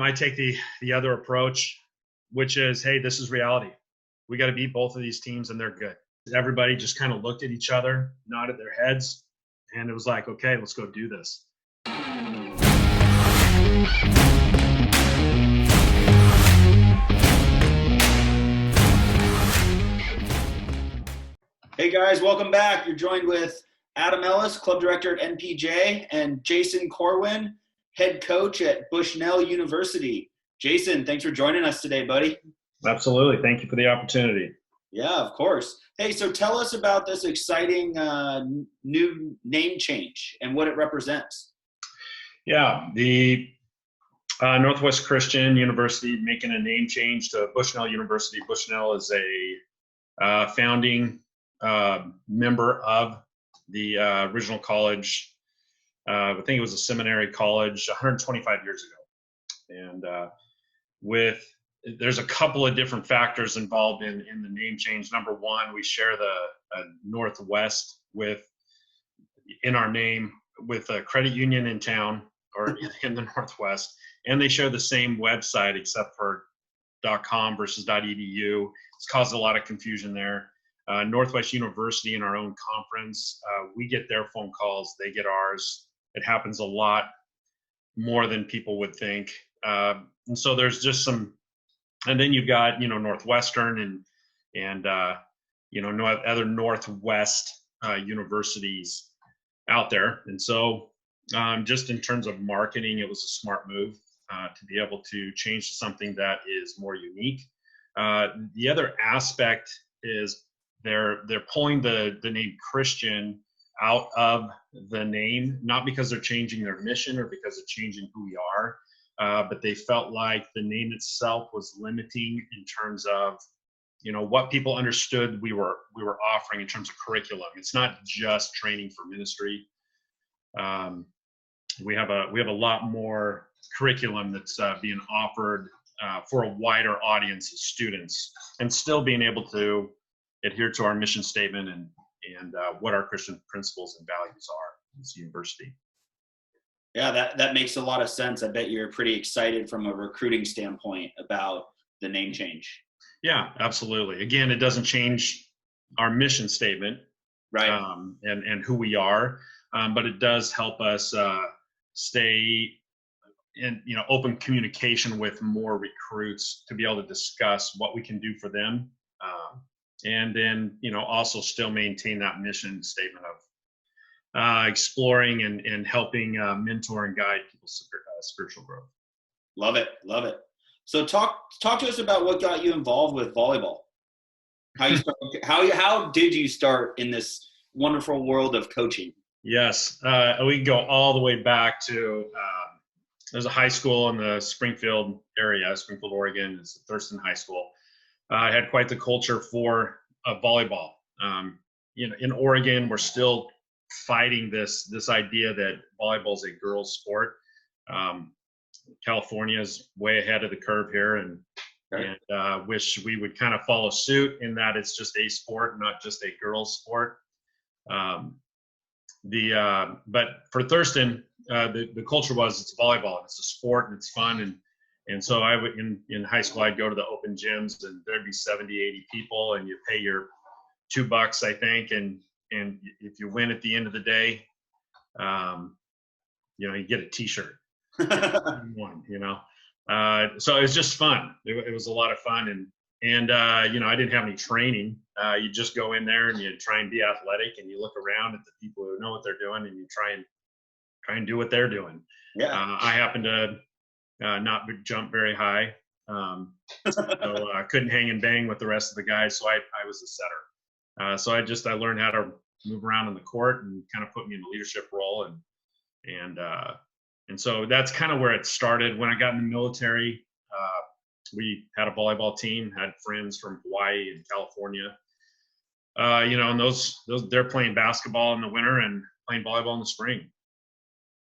I take the other approach, which is, hey, this is reality. We got to beat both of these teams, and they're good. Everybody just kind of looked at each other, nodded their heads, and it was like, okay, let's go do this. Hey guys, welcome back. You're joined with Adam Ellis, club director at NPJ, and Jason Corwin, head coach at Bushnell University. Jason, thanks for joining us today, buddy. Absolutely. Thank you for the opportunity. Yeah, of course. Hey, so tell us about this exciting new name change and what it represents. Yeah, the Northwest Christian University making a name change to Bushnell University. Bushnell is a founding member of the original college. I think it was a seminary college 125 years ago. And there's a couple of different factors involved in the name change. Number one, we share the Northwest in our name with a credit union in town or in the Northwest, and they share the same website except for .com versus .edu. It's caused a lot of confusion there. Northwest University in our own conference, we get their phone calls, they get ours. It happens a lot more than people would think. And so there's just some, and then you've got, Northwestern and other Northwest universities out there. And so just in terms of marketing, it was a smart move to be able to change to something that is more unique. The other aspect is they're pulling the name Christian out of the name, not because they're changing their mission or because they're changing who we are, but they felt like the name itself was limiting in terms of, what people understood we were offering in terms of curriculum. It's not just training for ministry. We have a lot more curriculum that's being offered for a wider audience of students, and still being able to adhere to our mission statement and what our Christian principles and values are as a university. Yeah, that makes a lot of sense. I bet you're pretty excited from a recruiting standpoint about the name change. Yeah, absolutely. Again, it doesn't change our mission statement, right? And who we are, but it does help us stay in open communication with more recruits to be able to discuss what we can do for them. And then, also still maintain that mission statement of exploring and helping mentor and guide people's spiritual growth. Love it. Love it. So talk to us about what got you involved with volleyball. How did you start in this wonderful world of coaching? Yes. We can go all the way back to, there's a high school in the Springfield area, Springfield, Oregon. It's Thurston High School. I had quite the culture for volleyball. In Oregon, we're still fighting this idea that volleyball is a girls' sport. California is way ahead of the curve here, and wish we would kind of follow suit in that it's just a sport, not just a girls' sport. But for Thurston, the culture was it's volleyball. It's a sport and it's fun. And so I would, in high school, I'd go to the open gyms and there'd be 70, 80 people, and you pay your $2, I think. And if you win at the end of the day, you get a t-shirt. So it was just fun. It was a lot of fun. And I didn't have any training. You just go in there and you try and be athletic, and you look around at the people who know what they're doing, and you try and do what they're doing. Yeah. I happen to not jump very high. So I couldn't hang and bang with the rest of the guys. So I was a setter. So I learned how to move around on the court, and kind of put me in a leadership role. And so that's kind of where it started. When I got in the military, we had a volleyball team, had friends from Hawaii and California. And those they're playing basketball in the winter and playing volleyball in the spring.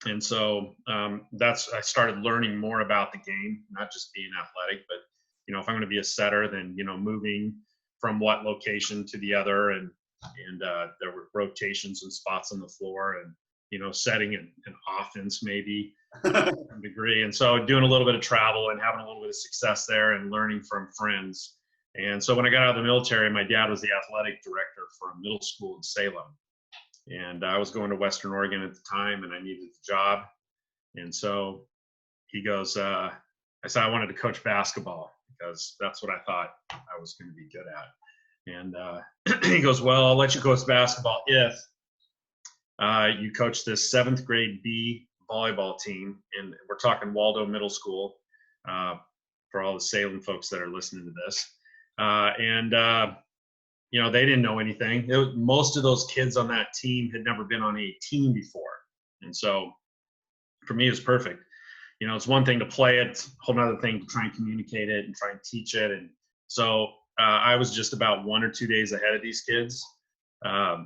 And so I started learning more about the game, not just being athletic, but if I'm going to be a setter, then moving from what location to the other, and there were rotations and spots on the floor, and setting an offense maybe degree. And so doing a little bit of travel and having a little bit of success there and learning from friends. And so when I got out of the military, my dad was the athletic director for a middle school in Salem. And I was going to Western Oregon at the time and I needed a job. And so he goes, I said I wanted to coach basketball because that's what I thought I was going to be good at. And he goes, well, I'll let you coach basketball if you coach this 7th grade B volleyball team. And we're talking Waldo Middle School for all the Salem folks that are listening to this. You know, they didn't know anything. Most of those kids on that team had never been on a team before. And so for me, it was perfect. You know, it's one thing to play it, a whole other thing to try and communicate it and try and teach it. And so I was just about 1 or 2 days ahead of these kids. I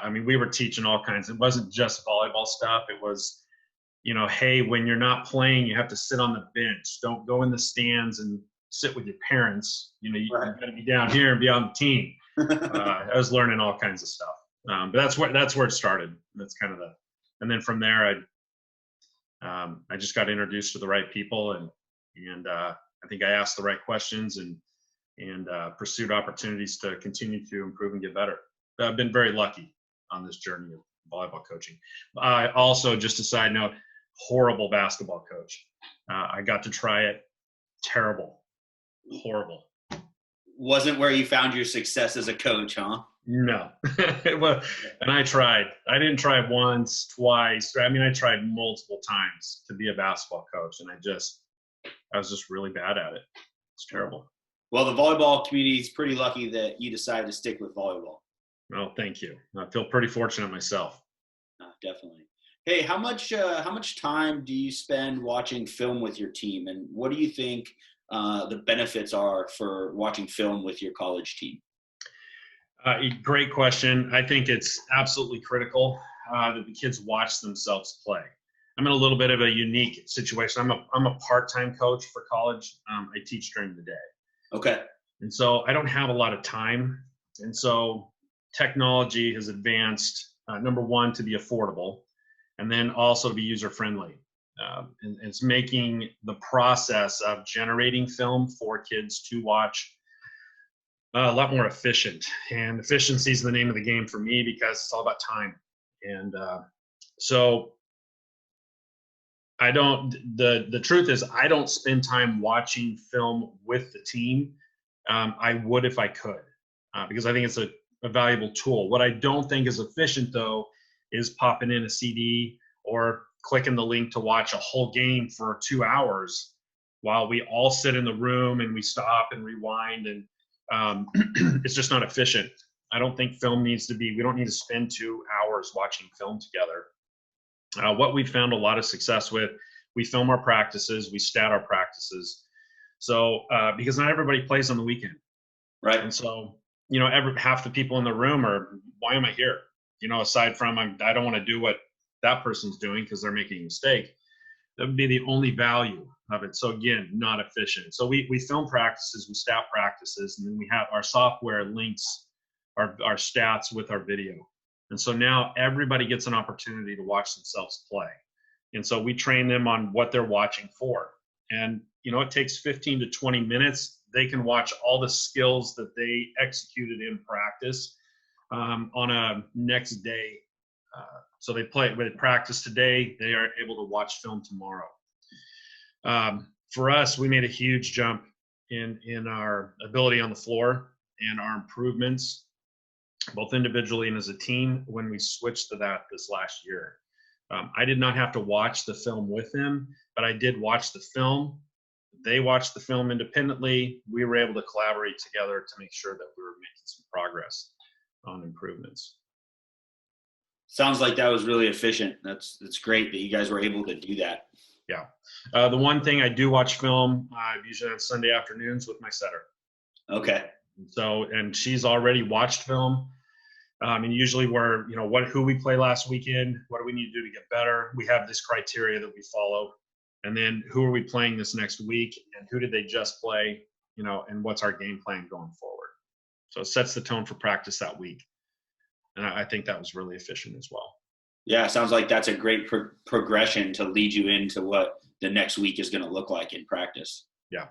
mean, we were teaching all kinds. It wasn't just volleyball stuff. It was, you know, hey, when you're not playing, you have to sit on the bench. Don't go in the stands and sit with your parents. You know, you got to be down here and be on the team. I was learning all kinds of stuff. But that's where it started. That's kind of and then from there, I just got introduced to the right people, and I think I asked the right questions and pursued opportunities to continue to improve and get better. I've been very lucky on this journey of volleyball coaching. I also, just a side note, horrible basketball coach. I got to try it. Terrible. Horrible. Wasn't where you found your success as a coach, huh? No. Well, and I tried. I didn't try it once, twice. I mean, I tried multiple times to be a basketball coach, and I was just really bad at it. It's terrible. Well, the volleyball community is pretty lucky that you decided to stick with volleyball. Well, thank you. I feel pretty fortunate myself. Definitely. Hey, how much time do you spend watching film with your team, and what do you think the benefits are for watching film with your college team? Great question. I think it's absolutely critical that the kids watch themselves play. I'm in a little bit of a unique situation. I'm a part-time coach for college. I teach during the day. Okay. And so I don't have a lot of time. And so technology has advanced, number one, to be affordable, and then also to be user-friendly. And it's making the process of generating film for kids to watch a lot more efficient. And efficiency is the name of the game for me because it's all about time. And so the truth is I don't spend time watching film with the team. I would if I could, because I think it's a valuable tool. What I don't think is efficient, though, is popping in a CD or clicking the link to watch a whole game for 2 hours while we all sit in the room and we stop and rewind. And it's just not efficient. I don't think film we don't need to spend 2 hours watching film together. What we've found a lot of success with, we film our practices, we stat our practices. So, because not everybody plays on the weekend. Right. And so, you know, half the people in the room are, why am I here? You know, aside from I don't want to do what that person's doing because they're making a mistake. That would be the only value of it. So again, not efficient. So we film practices, we stat practices, and then we have our software links our stats with our video. And so now everybody gets an opportunity to watch themselves play. And so we train them on what they're watching for. And, you know, it takes 15 to 20 minutes. They can watch all the skills that they executed in practice on a next day. So they practice today, they are able to watch film tomorrow. For us, we made a huge jump in our ability on the floor and our improvements, both individually and as a team, when we switched to that this last year. I did not have to watch the film with them, but I did watch the film. They watched the film independently. We were able to collaborate together to make sure that we were making some progress on improvements. Sounds like that was really efficient. That's great that you guys were able to do that. Yeah. The one thing I do watch film, usually on Sunday afternoons with my setter. Okay. So, and she's already watched film. And usually we're, you know, who we play last weekend, what do we need to do to get better? We have this criteria that we follow. And then who are we playing this next week and who did they just play, you know, and what's our game plan going forward? So it sets the tone for practice that week. And I think that was really efficient as well. Yeah, sounds like that's a great progression to lead you into what the next week is going to look like in practice. Yeah,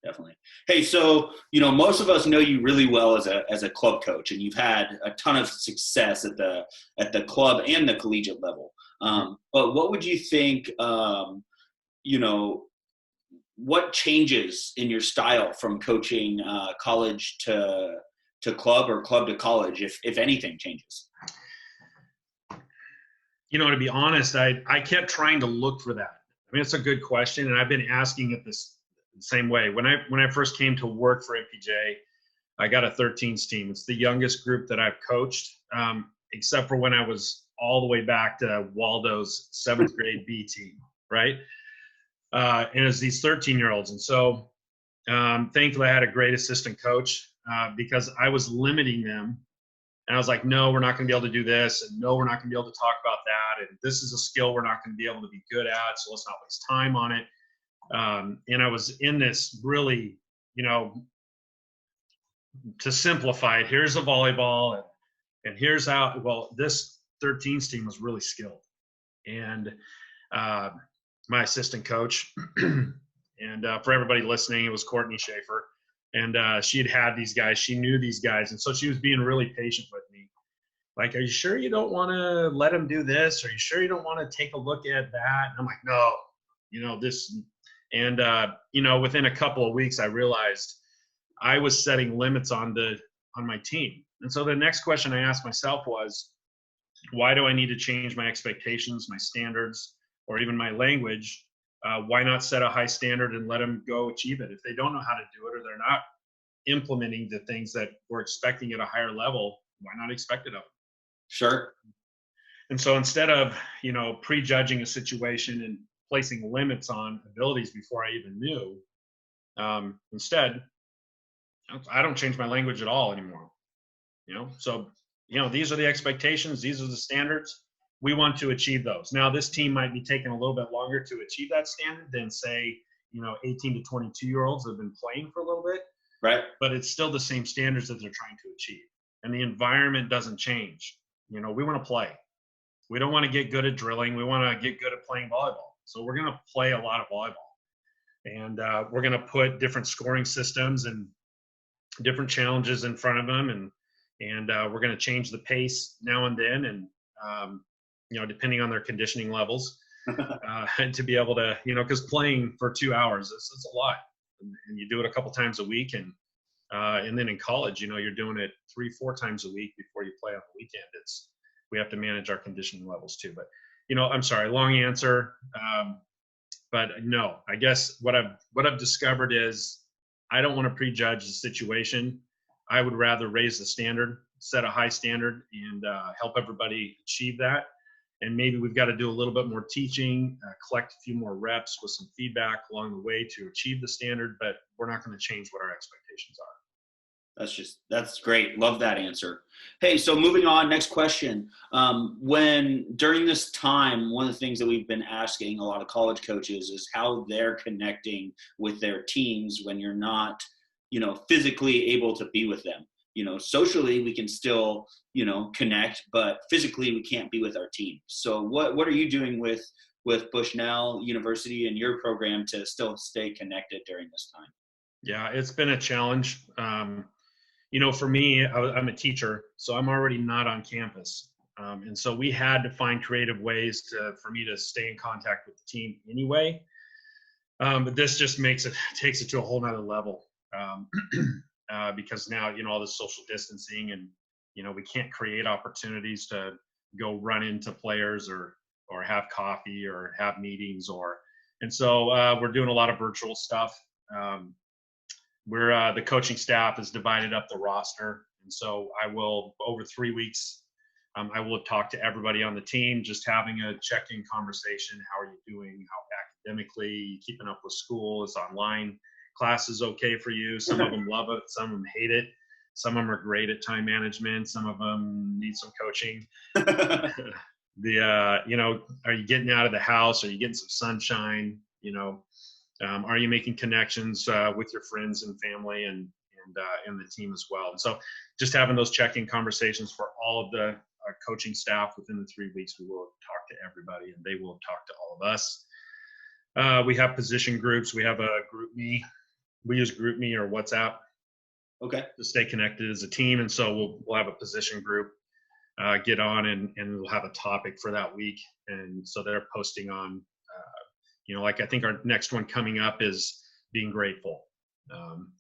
definitely. Hey, so most of us know you really well as a club coach, and you've had a ton of success at the club and the collegiate level. But what would you think? What changes in your style from coaching college to club or club to college, if anything changes? To be honest, I kept trying to look for that. I mean, it's a good question, and I've been asking it this same way. When I first came to work for MPJ, I got a 13s team. It's the youngest group that I've coached, except for when I was all the way back to Waldo's 7th grade B team, right? And it was these 13-year-olds. And so thankfully I had a great assistant coach because I was limiting them. And I was like, no, we're not going to be able to do this. And no, we're not going to be able to talk about that. And this is a skill we're not going to be able to be good at. So let's not waste time on it. And I was in this really, to simplify it, here's a volleyball and here's how, well, this 13s team was really skilled. And my assistant coach, and for everybody listening, it was Courtney Schaefer. And she had these guys. She knew these guys. And so she was being really patient with me. Like, are you sure you don't want to let him do this? Are you sure you don't want to take a look at that? And I'm like, no, this. And, within a couple of weeks, I realized I was setting limits on my team. And so the next question I asked myself was, why do I need to change my expectations, my standards, or even my language? Why not set a high standard and let them go achieve it? If they don't know how to do it or they're not implementing the things that we're expecting at a higher level, why not expect it of them? Sure. And so instead of, prejudging a situation and placing limits on abilities before I even knew, instead, I don't change my language at all anymore. So, these are the expectations. These are the standards. We want to achieve those. Now, this team might be taking a little bit longer to achieve that standard than, say, 18 to 22-year-olds that have been playing for a little bit. Right. But it's still the same standards that they're trying to achieve. And the environment doesn't change. We want to play. We don't want to get good at drilling. We want to get good at playing volleyball. So we're going to play a lot of volleyball. And we're going to put different scoring systems and different challenges in front of them. And we're going to change the pace now and then. And, depending on their conditioning levels, and to be able to, because playing for 2 hours, it's a lot, and you do it a couple times a week, and then in college, you're doing it 3-4 times a week before you play on the weekend. We have to manage our conditioning levels too. But I'm sorry, long answer, but no, I guess what I've discovered is I don't want to prejudge the situation. I would rather raise the standard, set a high standard, and help everybody achieve that. And maybe we've got to do a little bit more teaching, collect a few more reps with some feedback along the way to achieve the standard, but we're not going to change what our expectations are. That's great. Love that answer. Hey, so moving on, next question. During this time, one of the things that we've been asking a lot of college coaches is how they're connecting with their teams when you're not, physically able to be with them. Socially we can still, connect, but physically we can't be with our team. So what are you doing with Bushnell University and your program to still stay connected during this time? Yeah, it's been a challenge. For me, I'm a teacher, so I'm already not on campus. And so we had to find creative ways for me to stay in contact with the team anyway. But this just takes it to a whole nother level. Because now, all this social distancing and, we can't create opportunities to go run into players or have coffee or have meetings and so we're doing a lot of virtual stuff. The coaching staff has divided up the roster. And so I will, over 3 weeks, I will talk to everybody on the team, just having a check-in conversation. How are you doing? How academically, keeping up with school? Is online classes okay for you? Some of them love it. Some of them hate it. Some of them are great at time management. Some of them need some coaching. Are you getting out of the house? Are you getting some sunshine? Are you making connections with your friends and family and the team as well? And so just having those check-in conversations for all of coaching staff within the 3 weeks. We will talk to everybody, and they will talk to all of us. We have position groups. We have a GroupMe. We use GroupMe or WhatsApp to stay connected as a team, and so we'll have a position group get on, and we'll have a topic for that week, and so they're posting on. Like I think our next one coming up is being grateful.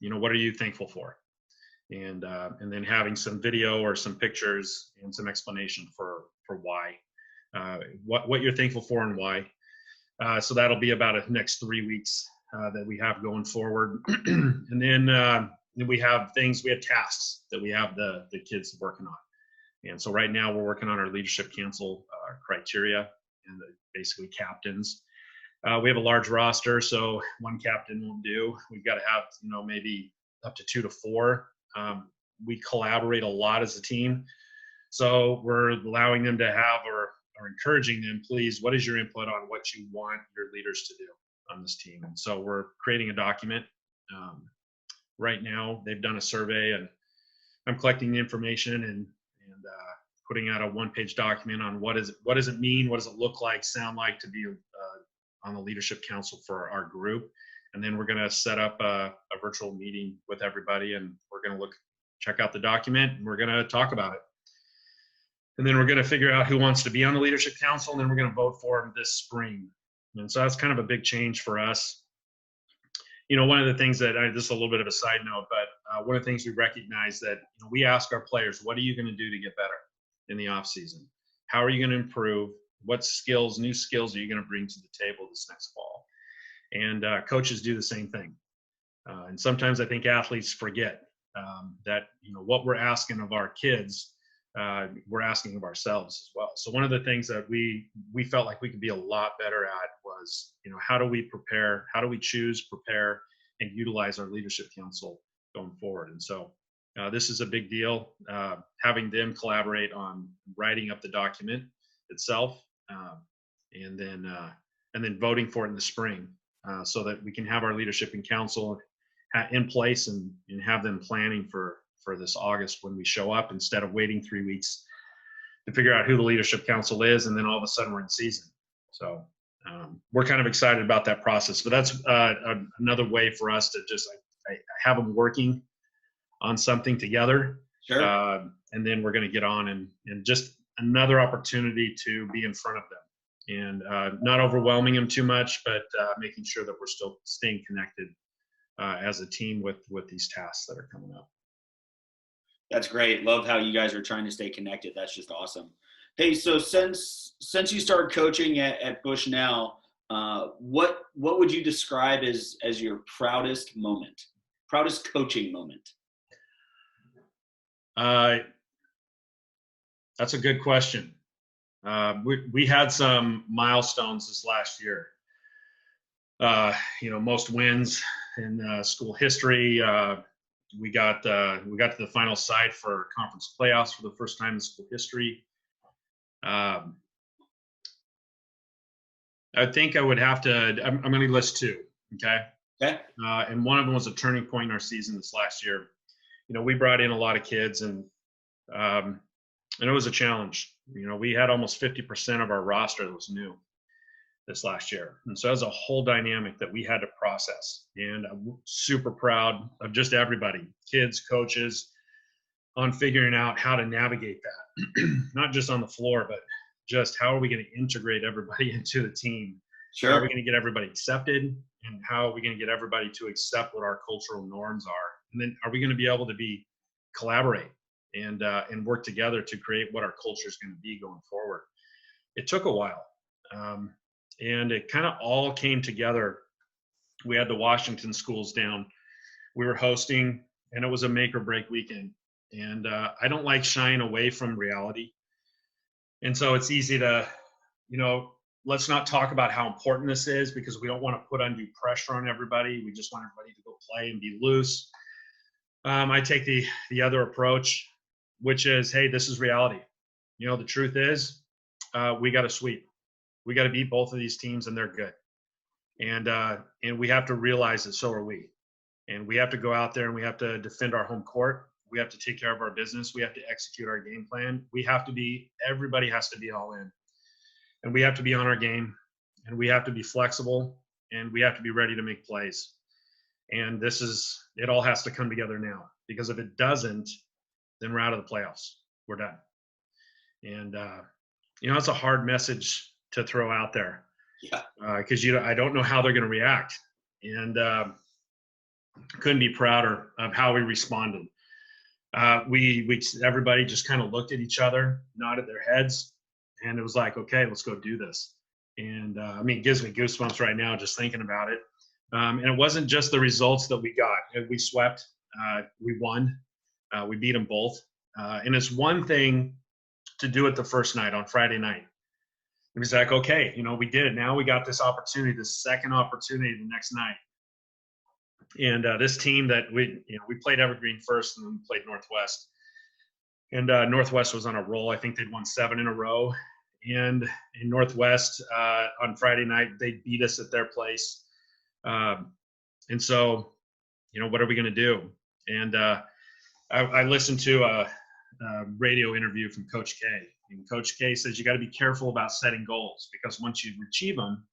What are you thankful for? And then having some video or some pictures and some explanation for why, what you're thankful for and why. So that'll be about the next 3 weeks that we have going forward. And then we have tasks that we have the kids working on. And so right now we're working on our leadership council criteria and basically captains. We have a large roster, so one captain won't do. We've got to have, maybe up to 2 to 4. We collaborate a lot as a team. So we're allowing them to have or encouraging them, please, what is your input on what you want your leaders to do on this team? And so we're creating a document. Right now, they've done a survey, and I'm collecting the information and putting out a 1-page document on what does it mean, what does it look like, sound like to be on the leadership council for our group. And then we're going to set up a virtual meeting with everybody, and we're going to check out the document, and we're going to talk about it. And then we're going to figure out who wants to be on the leadership council, and then we're going to vote for them this spring. And so that's kind of a big change for us. One of the things that this is a little bit of a side note, but one of the things we recognize that we ask our players, what are you going to do to get better in the off season? How are you going to improve? What new skills are you going to bring to the table this next fall? And coaches do the same thing. And sometimes I think athletes forget that, what we're asking of our kids, we're asking of ourselves as well. So one of the things that we felt like we could be a lot better at was, how do we prepare? How do we choose, prepare, and utilize our leadership council going forward? And so this is a big deal, having them collaborate on writing up the document itself, and then voting for it in the spring, so that we can have our leadership and council in place and have them planning for this August when we show up, instead of waiting 3 weeks to figure out who the leadership council is, and then all of a sudden we're in season. So we're kind of excited about that process. But that's another way for us to just have them working on something together. Sure. And then we're going to get on and just another opportunity to be in front of them, and not overwhelming them too much, but making sure that we're still staying connected as a team with these tasks that are coming up. That's great. Love how you guys are trying to stay connected. That's just awesome. Hey, so since you started coaching at Bushnell, what would you describe as your proudest coaching moment? That's a good question. We had some milestones this last year. Most wins in school history. We got to the final side for conference playoffs for the first time in school history. I think I would have to. I'm going to list 2. Okay. Okay. And one of them was a turning point in our season this last year. We brought in a lot of kids, and it was a challenge. We had almost 50% of our roster that was new this last year. And so it was a whole dynamic that we had to process. And I'm super proud of just everybody, kids, coaches, on figuring out how to navigate that. Not just on the floor, but just how are we going to integrate everybody into the team? Sure. How are we going to get everybody accepted? And how are we going to get everybody to accept what our cultural norms are? And then are we going to be able to collaborate and work together to create what our culture is going to be going forward? It took a while. And it kind of all came together. We had the Washington schools down. We were hosting, and it was a make or break weekend. And I don't like shying away from reality. And so it's easy to, let's not talk about how important this is, because we don't want to put undue pressure on everybody. We just want everybody to go play and be loose. I take the other approach, which is, hey, this is reality. The truth is, we got to sweep. We got to beat both of these teams, and they're good. And we have to realize that so are we. And we have to go out there and we have to defend our home court. We have to take care of our business. We have to execute our game plan. Everybody has to be all in, and we have to be on our game, and we have to be flexible, and we have to be ready to make plays. And it all has to come together now, because if it doesn't, then we're out of the playoffs. We're done. And, it's a hard message to throw out there. Yeah. Because I don't know how they're going to react. And couldn't be prouder of how we responded. Everybody just kind of looked at each other, nodded their heads, and it was like, okay, let's go do this. And it gives me goosebumps right now just thinking about it. And it wasn't just the results that we got. We swept, we won, we beat them both. And it's one thing to do it the first night on Friday night. It was like, okay, we did it. Now we got this opportunity, this second opportunity the next night. And this team that we played Evergreen first, and then we played Northwest. And Northwest was on a roll. I think they'd won 7 in a row. And in Northwest, on Friday night, they beat us at their place. And so, what are we going to do? And I listened to a radio interview from Coach K. And Coach K says you got to be careful about setting goals, because once you achieve them,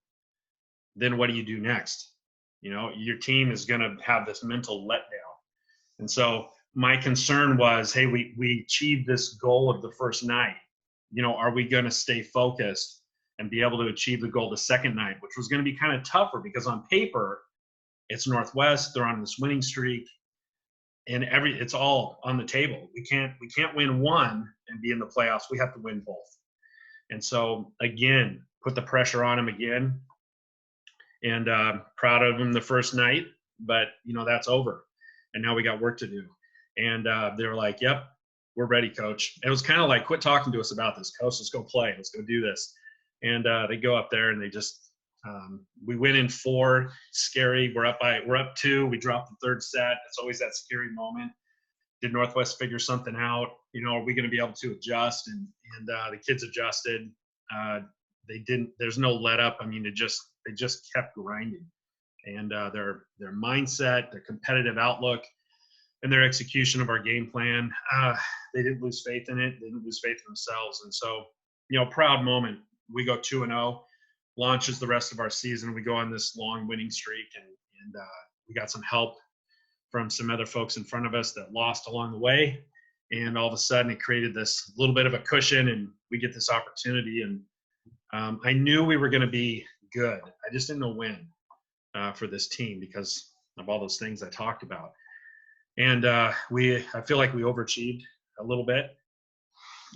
then what do you do next? Your team is going to have this mental letdown. And so my concern was, hey, we achieved this goal of the first night. Are we going to stay focused and be able to achieve the goal the second night, which was going to be kind of tougher, because on paper, it's Northwest. They're on this winning streak, and it's all on the table. We can't win one and be in the playoffs. We have to win both. And so again, put the pressure on them again. And proud of them the first night, but that's over, and now we got work to do. And they were like, "Yep, we're ready, Coach." It was kind of like, "Quit talking to us about this, Coach. Let's go play. Let's go do this." And they go up there and they just we win in 4. Scary. We're up 2. We dropped the third set. It's always that scary moment. Did Northwest figure something out? Are we going to be able to adjust? And the kids adjusted. They didn't. There's no let up. They just kept grinding, and their mindset, their competitive outlook, and their execution of our game plan. They didn't lose faith in it. They didn't lose faith in themselves. And so, proud moment. We go 2-0, launches the rest of our season. We go on this long winning streak, and we got some help from some other folks in front of us that lost along the way. And all of a sudden, it created this little bit of a cushion, and we get this opportunity. And I knew we were going to be good. I just didn't know when for this team, because of all those things I talked about. And I feel like we overachieved a little bit,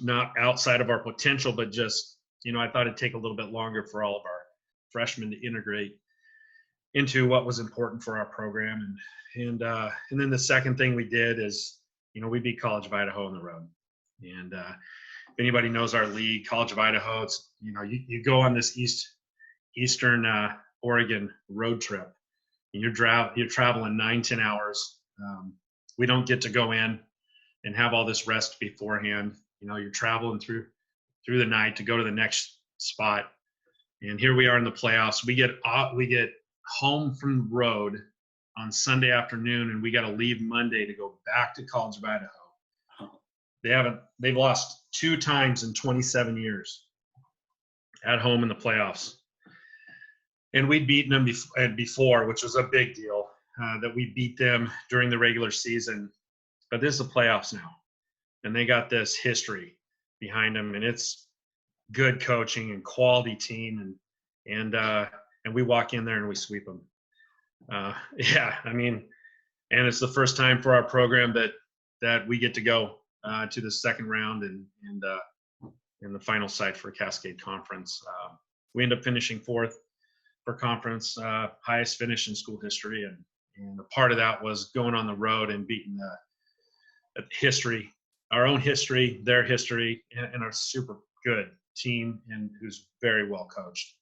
not outside of our potential, but just, I thought it'd take a little bit longer for all of our freshmen to integrate into what was important for our program. And then the second thing we did is, we beat College of Idaho on the road. And if anybody knows our league, College of Idaho, it's, you go on this Eastern Oregon road trip, and you're traveling 9-10 hours. We don't get to go in and have all this rest beforehand. You're traveling through the night to go to the next spot. And here we are in the playoffs. We get home from the road on Sunday afternoon, and we got to leave Monday to go back to College of Idaho. They've lost 2 times in 27 years at home in the playoffs. And we'd beaten them before, which was a big deal, that we beat them during the regular season. But this is the playoffs now, and they got this history behind them, and it's good coaching and quality team, and we walk in there and we sweep them. And it's the first time for our program that we get to go to the second round and in the final site for Cascade Conference. We end up finishing 4th for conference, highest finish in school history, and a part of that was going on the road and beating the history, our own history, their history, and our super good team, and who's very well coached.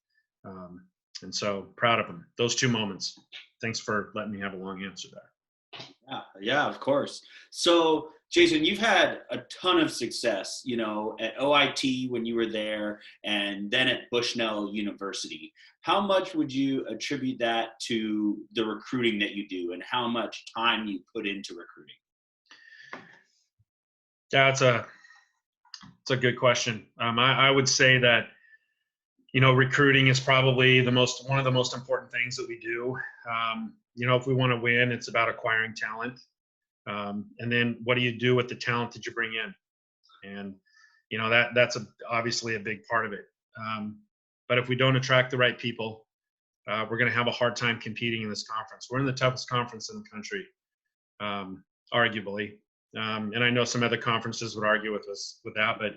And so proud of them. Those 2 moments. Thanks for letting me have a long answer there. Yeah, of course. So, Jason, you've had a ton of success, at OIT when you were there, and then at Bushnell University. How much would you attribute that to the recruiting that you do, and how much time you put into recruiting? Yeah, it's a good question. I would say that, recruiting is probably one of the most important things that we do. If we want to win, it's about acquiring talent. And then what do you do with the talent that you bring in? And, that's obviously a big part of it. But if we don't attract the right people, we're going to have a hard time competing in this conference. We're in the toughest conference in the country, arguably. And I know some other conferences would argue with us with that, but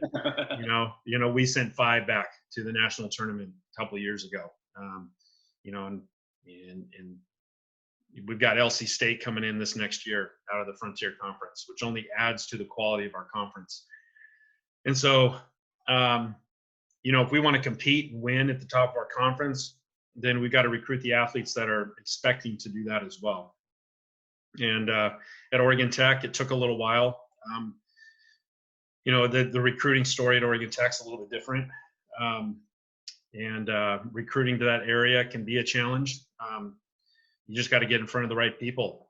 we sent 5 back to the national tournament a couple of years ago. And we've got LC State coming in this next year out of the Frontier Conference, which only adds to the quality of our conference. And so, if we want to compete and win at the top of our conference, then we've got to recruit the athletes that are expecting to do that as well. And at Oregon Tech, it took a little while. The recruiting story at Oregon Tech's a little bit different. And recruiting to that area can be a challenge. You just got to get in front of the right people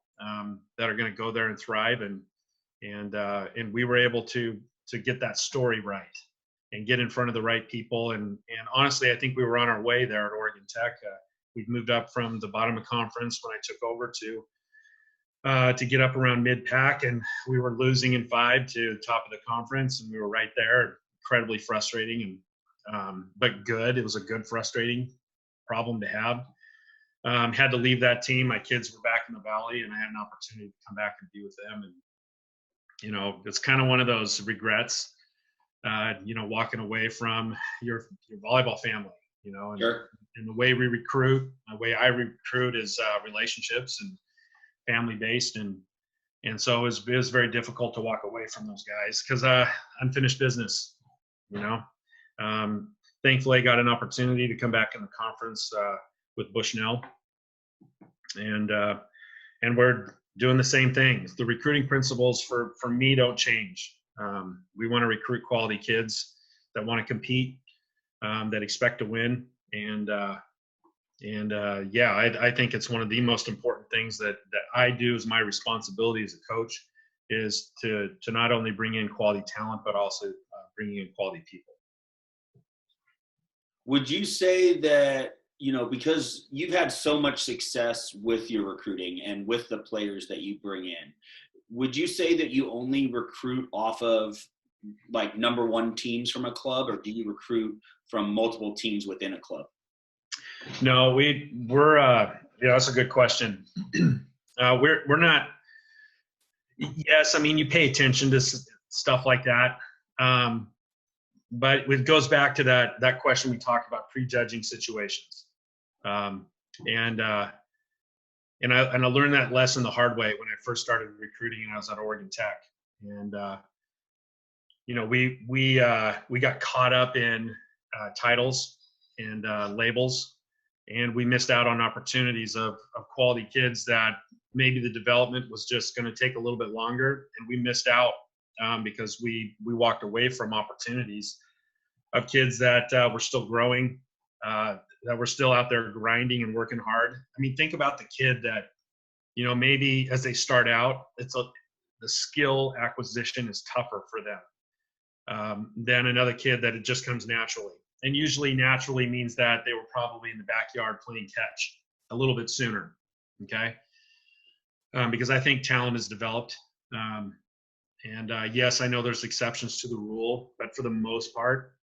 that are going to go there and thrive. And we were able to get that story right and get in front of the right people. And honestly, I think we were on our way there at Oregon Tech. We've moved up from the bottom of conference when I took over to get up around mid-pack, and we were losing in 5 to the top of the conference, and we were right there. Incredibly frustrating, and but good. It was a good frustrating problem to have. Had to leave that team. My kids were back in the Valley, and I had an opportunity to come back and be with them. And it's kind of one of those regrets. Walking away from your volleyball family. And, Sure. And the way we recruit, the way I recruit is relationships and family based, and so it was very difficult to walk away from those guys because unfinished business. Thankfully, I got an opportunity to come back in the conference with Bushnell, and we're doing the same thing. The recruiting principles for me don't change. We want to recruit quality kids that want to compete, that expect to win, I think it's one of the most important things that I do as my responsibility as a coach is to not only bring in quality talent, but also bringing in quality people. Would you say that, because you've had so much success with your recruiting and with the players that you bring in, would you say that you only recruit off of like number 1 teams from a club, or do you recruit from multiple teams within a club? No, we're that's a good question. We're not. Yes, I mean you pay attention to stuff like that, but it goes back to that question we talked about, prejudging situations, and I learned that lesson the hard way when I first started recruiting and I was at Oregon Tech, and we got caught up in titles and labels. And we missed out on opportunities of quality kids that maybe the development was just going to take a little bit longer. And we missed out because we walked away from opportunities of kids that were still growing, that were still out there grinding and working hard. I mean, think about the kid that, maybe as they start out, the skill acquisition is tougher for them than another kid that it just comes naturally. And usually naturally means that they were probably in the backyard playing catch a little bit sooner, okay? Because I think talent is developed. Yes, I know there's exceptions to the rule, but for the most part,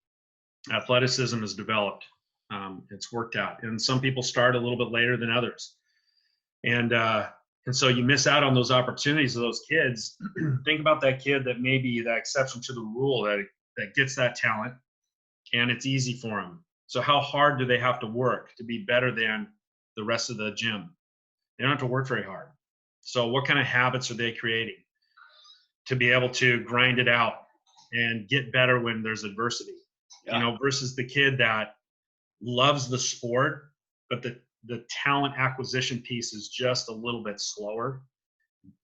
athleticism is developed. It's worked out. And some people start a little bit later than others. And so you miss out on those opportunities of those kids. Think about that kid that may be the exception to the rule that gets that talent, and it's easy for them. So how hard do they have to work to be better than the rest of the gym? They don't have to work very hard. So what kind of habits are they creating to be able to grind it out and get better when there's adversity? Yeah. Versus the kid that loves the sport, but the talent acquisition piece is just a little bit slower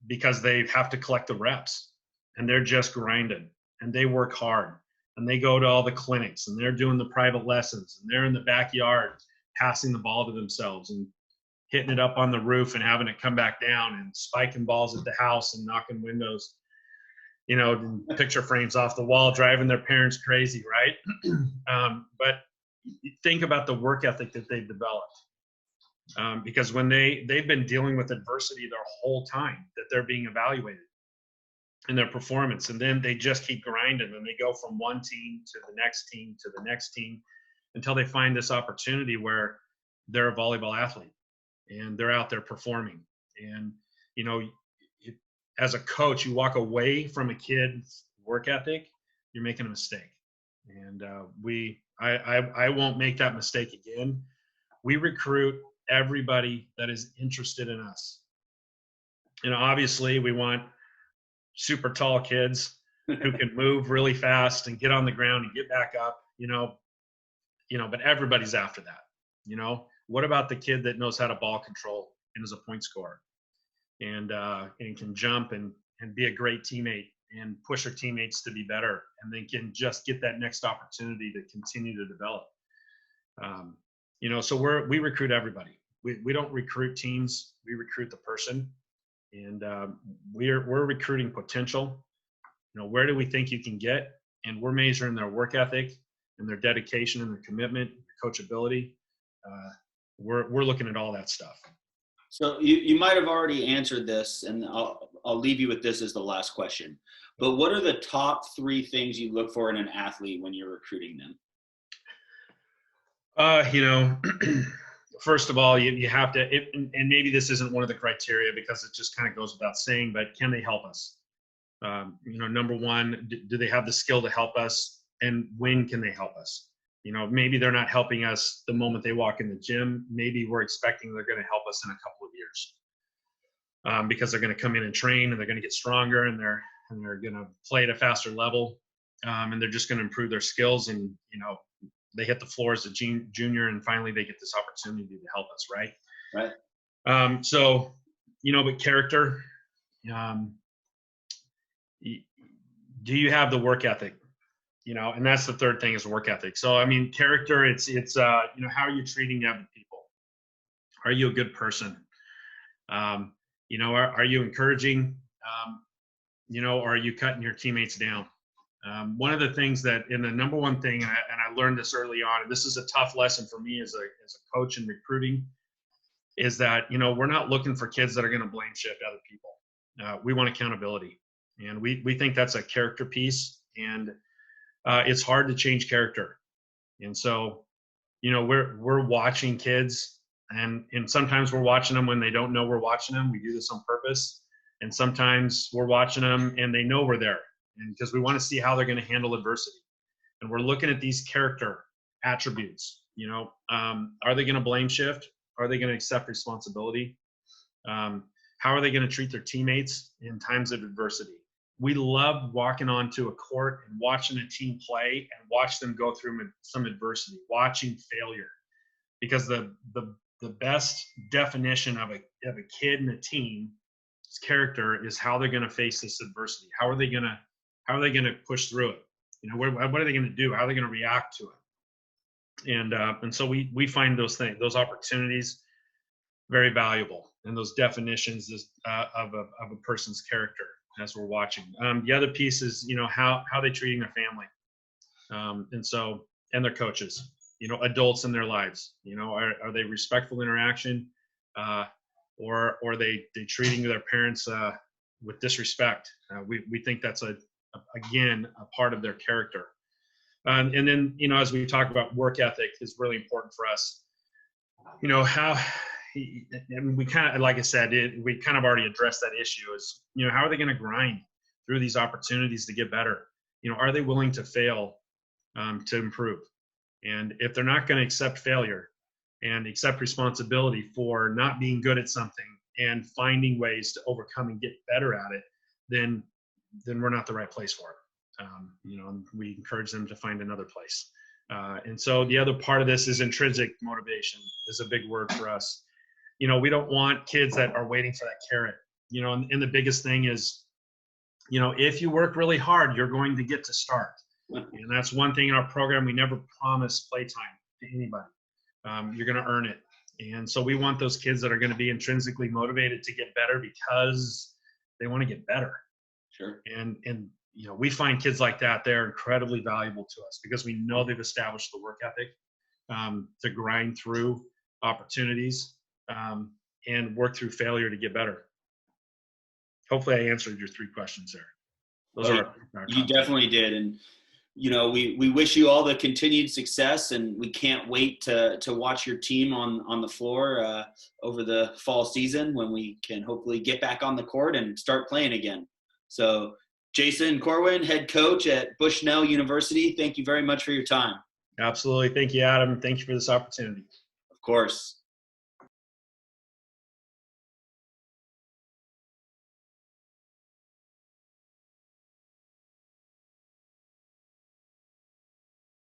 because they have to collect the reps and they're just grinding and they work hard. And they go to all the clinics and they're doing the private lessons and they're in the backyard passing the ball to themselves and hitting it up on the roof and having it come back down and spiking balls at the house and knocking windows. picture frames off the wall, driving their parents crazy, right? But think about the work ethic that they've developed. Because when they've been dealing with adversity their whole time that they're being evaluated in their performance, and then they just keep grinding, and they go from one team to the next team to the next team until they find this opportunity where they're a volleyball athlete and they're out there performing. And as a coach, you walk away from a kid's work ethic, you're making a mistake. And I won't make that mistake again. We recruit everybody that is interested in us. Obviously we want super tall kids who can move really fast and get on the ground and get back up, but everybody's after that. What about the kid that knows how to ball control and is a point scorer and can jump and be a great teammate and push her teammates to be better, and then can just get that next opportunity to continue to develop. So we recruit everybody. We don't recruit teams, we recruit the person. And we're recruiting potential. Where do we think you can get? And we're measuring their work ethic and their dedication and their commitment, their coachability. We're looking at all that stuff. So you might have already answered this, and I'll leave you with this as the last question. But what are the top 3 things you look for in an athlete when you're recruiting them? First of all, you have to, and maybe this isn't one of the criteria because it just kind of goes without saying, but can they help us? Number one, do they have the skill to help us? And when can they help us? Maybe they're not helping us the moment they walk in the gym. Maybe we're expecting they're going to help us in a couple of years because they're going to come in and train, and they're going to get stronger, and they're going to play at a faster level, and they're just going to improve their skills, and they hit the floor as a junior, and finally they get this opportunity to help us, right? Right. But character, do you have the work ethic? And that's the third thing is work ethic. So, character, it's how are you treating other people? Are you a good person? Are you encouraging? Or are you cutting your teammates down? One of the things that, and the number one thing, and I learned this early on, and this is a tough lesson for me as a coach in recruiting, is that, we're not looking for kids that are going to blame shift other people. We want accountability. And we think that's a character piece, and it's hard to change character. And so, we're watching kids, and sometimes we're watching them when they don't know we're watching them. We do this on purpose. And sometimes we're watching them and they know we're there, and because we want to see how they're going to handle adversity. And we're looking at these character attributes. Are they going to blame shift? Are they going to accept responsibility? How are they going to treat their teammates in times of adversity? We love walking onto a court and watching a team play and watch them go through some adversity, watching failure, because the best definition of a kid and a team's character is how they're going to face this adversity. How are they going to push through it? What are they going to do? How are they going to react to it? And so we find those things, those opportunities, very valuable, and those definitions of a person's character as we're watching. The other piece is, how they're treating their family, and their coaches, adults in their lives. Are they respectful interaction, or are they treating their parents with disrespect? We think that's again a part of their character. And then, as we talk about work ethic is really important for us. We kind of, like I said, we kind of already addressed that issue is, how are they going to grind through these opportunities to get better? Are they willing to fail to improve? And if they're not going to accept failure and accept responsibility for not being good at something and finding ways to overcome and get better at it, then we're not the right place for it. And we encourage them to find another place. And so the other part of this is intrinsic motivation is a big word for us. We don't want kids that are waiting for that carrot, and the biggest thing is, if you work really hard, you're going to get to start. And that's one thing in our program. We never promise playtime to anybody. You're going to earn it. And so we want those kids that are going to be intrinsically motivated to get better because they want to get better. Sure. And we find kids like that, they're incredibly valuable to us because we know they've established the work ethic to grind through opportunities and work through failure to get better. Hopefully I answered your 3 questions there. Those are our you top definitely did. And, we wish you all the continued success, and we can't wait to watch your team on the floor over the fall season when we can hopefully get back on the court and start playing again. So Jason Corwin, head coach at Bushnell University, thank you very much for your time. Absolutely. Thank you, Adam. Thank you for this opportunity. Of course.